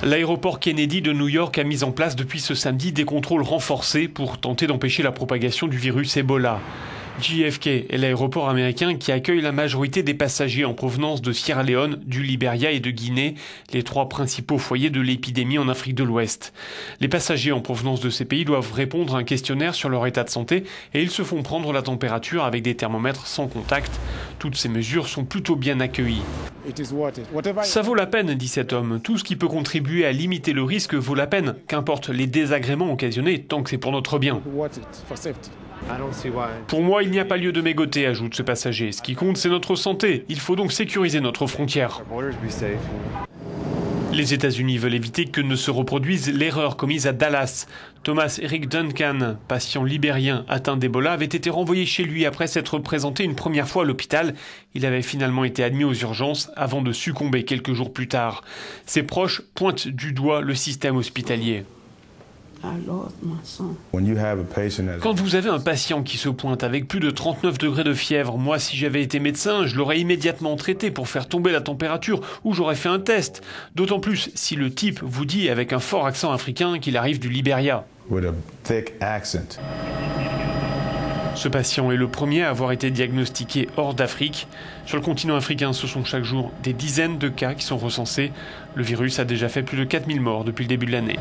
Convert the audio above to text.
L'aéroport Kennedy de New York a mis en place depuis ce samedi des contrôles renforcés pour tenter d'empêcher la propagation du virus Ebola. JFK est l'aéroport américain qui accueille la majorité des passagers en provenance de Sierra Leone, du Libéria et de Guinée, les trois principaux foyers de l'épidémie en Afrique de l'Ouest. Les passagers en provenance de ces pays doivent répondre à un questionnaire sur leur état de santé et ils se font prendre la température avec des thermomètres sans contact. Toutes ces mesures sont plutôt bien accueillies. Ça vaut la peine, dit cet homme. Tout ce qui peut contribuer à limiter le risque vaut la peine, qu'importe les désagréments occasionnés, tant que c'est pour notre bien. Pour moi, il n'y a pas lieu de mégoter, ajoute ce passager. Ce qui compte, c'est notre santé. Il faut donc sécuriser notre frontière. Les États-Unis veulent éviter que ne se reproduise l'erreur commise à Dallas. Thomas Eric Duncan, patient libérien atteint d'Ebola, avait été renvoyé chez lui après s'être présenté une première fois à l'hôpital. Il avait finalement été admis aux urgences avant de succomber quelques jours plus tard. Ses proches pointent du doigt le système hospitalier. Quand vous avez un patient qui se pointe avec plus de 39 degrés de fièvre, moi si j'avais été médecin, je l'aurais immédiatement traité pour faire tomber la température ou j'aurais fait un test. D'autant plus si le type vous dit avec un fort accent africain qu'il arrive du Libéria. Ce patient est le premier à avoir été diagnostiqué hors d'Afrique. Sur le continent africain, ce sont chaque jour des dizaines de cas qui sont recensés. Le virus a déjà fait plus de 4000 morts depuis le début de l'année.